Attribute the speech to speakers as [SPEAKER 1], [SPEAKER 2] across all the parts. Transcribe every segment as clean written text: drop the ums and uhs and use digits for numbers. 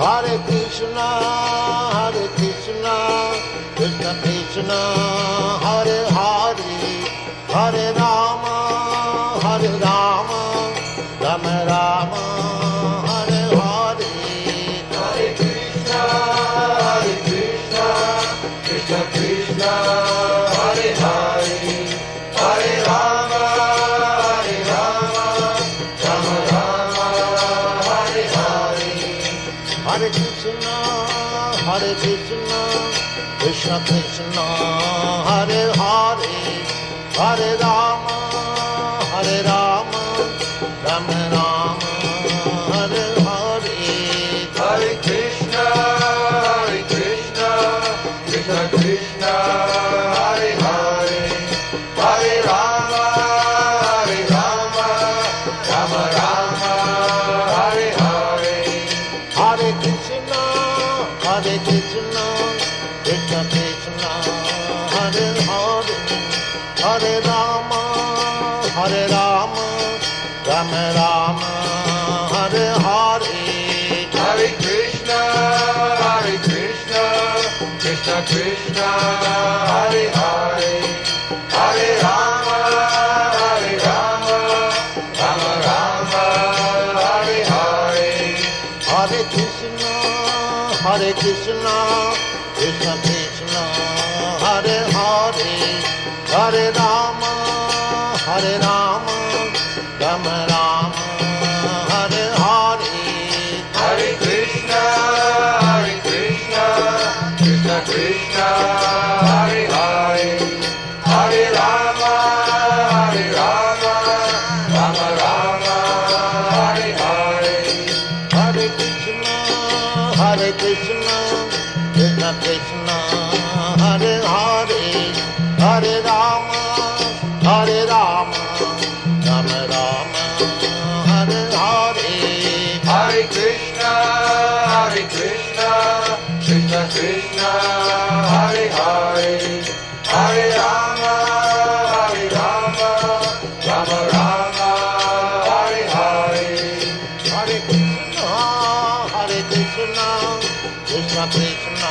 [SPEAKER 1] Hare Krishna, Krishna Krishna, Hare Hare, Hare Rama, Rama Rama, Hare Hare.
[SPEAKER 2] Hare Krishna, Krishna Krishna, Hare Hare, Hare Rama, Rama Rama, Hare Hare.
[SPEAKER 1] Hare Krishna, Krishna Krishna, Hare Hare, Hare Rama, Rama Rama, Hare Hare.
[SPEAKER 2] Hare Krishna, Krishna Krishna, Hare Hare, Hare Rama, Rama Rama, Hare Hare.
[SPEAKER 1] Hare Krishna, Krishna Krishna, Hare Hare, Hare Rama, Rama Rama, Hare Hare.
[SPEAKER 2] Hare Krishna, Krishna Krishna, Hare Hare, Hare Rama, Rama Rama, Hare Hare.
[SPEAKER 1] Hare Krishna, Krishna Krishna, Hare Hare, Hare Rama, Rama Rama, Hare Hare.
[SPEAKER 2] Hare Krishna, Krishna Krishna, Hare Hare, Hare Rama, Rama Rama, Hare Hare.
[SPEAKER 1] Hare Krishna, Krishna Krishna, Hare Hare, Hare Rama, Rama Rama, Hare Hare.
[SPEAKER 2] Hare Krishna, Krishna Krishna, Hare Hare, Hare Rama, Rama Rama, Hare Hare.
[SPEAKER 1] Hare Krishna, Krishna Krishna, Hare Hare, Hare Rama, Rama Rama, Hare Hare.
[SPEAKER 2] Hare Krishna, Krishna Krishna,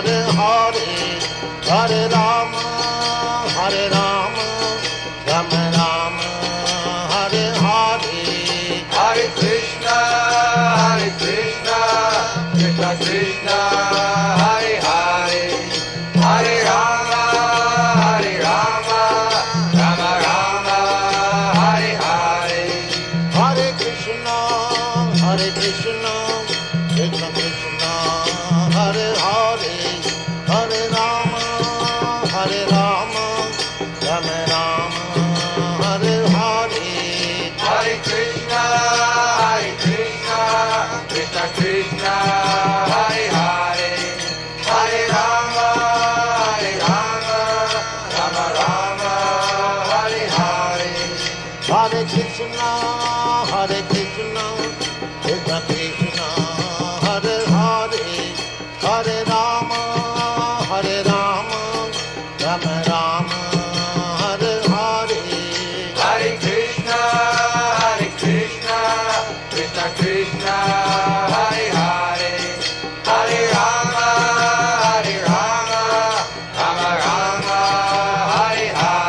[SPEAKER 2] Hare Hare, Hare Rama, Rama Rama, Hare Hare.
[SPEAKER 1] Hare Krishna, Krishna Krishna, Hare Hare, Hare Rama, Rama Rama, Hare Hare.
[SPEAKER 2] Hare Krishna, Krishna Krishna, Hare Hare, Hare Rama, Rama Rama, Hare Hare.
[SPEAKER 1] Hare Krishna, Krishna Krishna, Hare Hare, Hare Rama, Rama Rama, Hare Hare.
[SPEAKER 2] Hare Krishna, Krishna Krishna, Hare Hare, Hare Rama, Rama Rama, Hare Hare.
[SPEAKER 1] Hare Krishna, Krishna Krishna, Hare Hare, Hare Rama, Rama Rama, Hare Hare.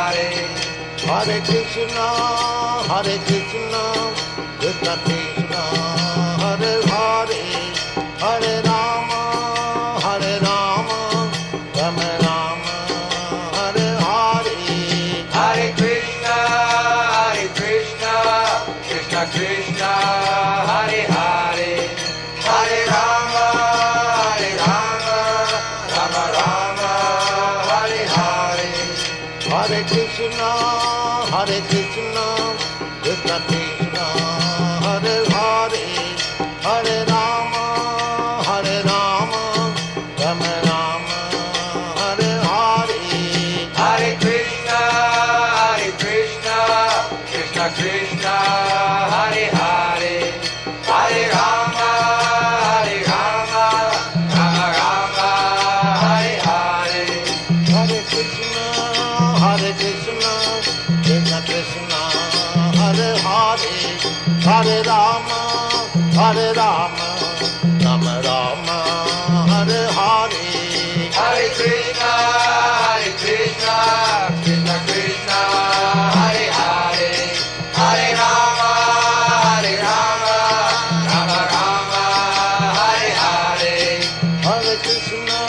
[SPEAKER 2] Hare Krishna, Krishna Krishna, Hare Hare, Hare Rama, Rama Rama, Hare Hare.
[SPEAKER 1] Hare Krishna, Krishna Krishna, Hare Hare, Hare Rama, Rama Rama, Hare Hare.
[SPEAKER 2] Hare Krishna, Krishna Krishna, Hare Hare, Hare Rama, Rama Rama, Hare Hare.
[SPEAKER 1] Hare Krishna, Krishna Krishna, Hare Hare, Hare Rama, Rama Rama Rama, Hare Hare,
[SPEAKER 2] Hare Krishna, Krishna Krishna, Hare Hare, Hare Rama, Rama Rama, Hare Hare.
[SPEAKER 1] Hare Krishna,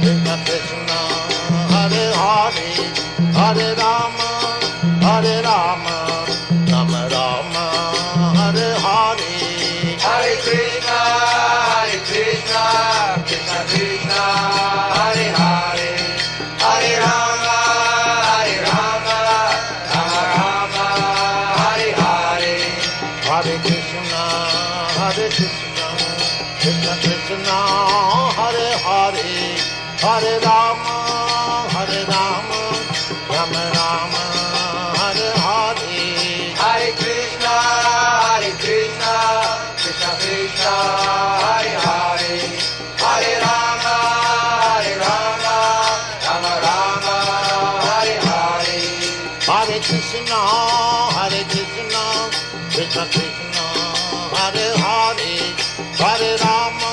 [SPEAKER 1] Krishna Krishna, Hare Hare, Hare Rama, Rama Rama, Hare Hare.
[SPEAKER 2] Hare Krishna, Krishna Krishna, Hare Hare, Hare Rama, Rama Rama, Hare Hare.
[SPEAKER 1] Hare Krishna, Krishna Krishna, Hare Hare, Hare Rama, Rama Rama, Hare Hare.
[SPEAKER 2] Hare Krishna, Krishna Krishna, Hare Hare, Hare Rama, Rama Rama, Hare Hare.
[SPEAKER 1] Hare Krishna, Krishna Krishna, Hare Hare, Hare Rama,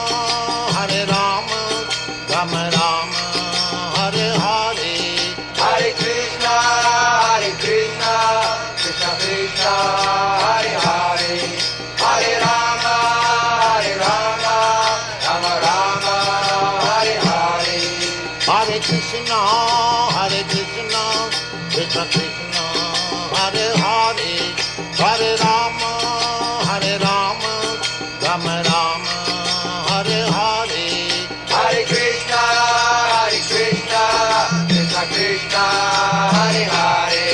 [SPEAKER 1] Rama Rama, Hare Hare.
[SPEAKER 2] Hare Krishna, Krishna Krishna, Hare Hare, Hare Rama, Rama Rama, Hare Hare.
[SPEAKER 1] Hare Krishna, Krishna Krishna, Hare Hare, Hare Rama, Rama Rama, Hare Hare.
[SPEAKER 2] Hare Krishna, Krishna Krishna, Hare Hare,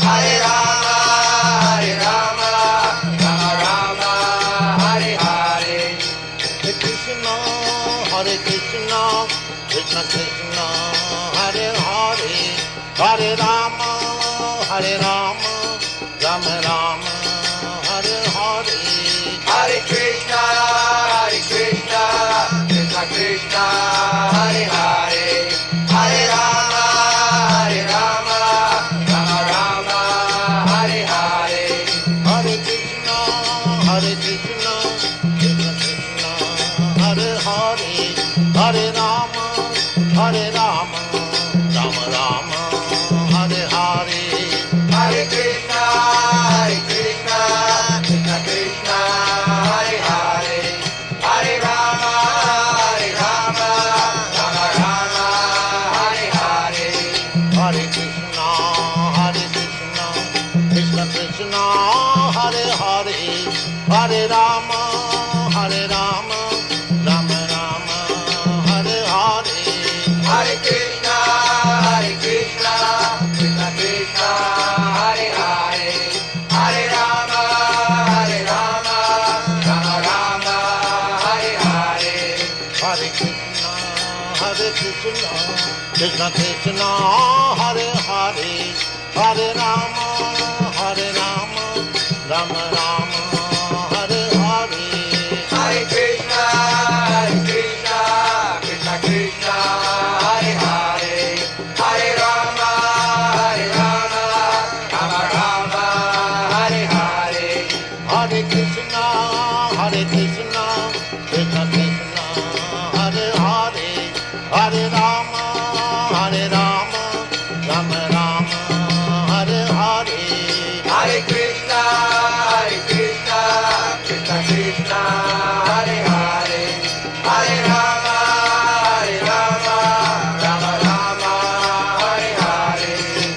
[SPEAKER 2] Hare Rama, Rama Rama, Hare Hare.
[SPEAKER 1] Hare Krishna, Krishna Krishna, Hare Hare, Hare Rama, Rama Rama, Hare Hare.
[SPEAKER 2] Hare Krishna, Krishna Krishna, Hare Hare, Hare Rama, Rama Rama, Hare Hare.
[SPEAKER 1] Hare Krishna, Krishna Krishna, Hare Hare, Hare Rama, Rama Rama, Hare Hare.
[SPEAKER 2] Hare Krishna, Krishna Krishna, Hare Hare, Hare Rama, Rama Rama, Hare Hare.
[SPEAKER 1] Hare Krishna, Krishna Krishna, Hare Hare, Hare Rama, Rama Rama, Hare Hare.
[SPEAKER 2] Hare Krishna, Krishna Krishna, Hare Hare, Hare Rama, Rama Rama, Hare Hare.
[SPEAKER 1] Hare Krishna, Krishna Krishna, Hare Hare, Hare Rama, Rama Rama,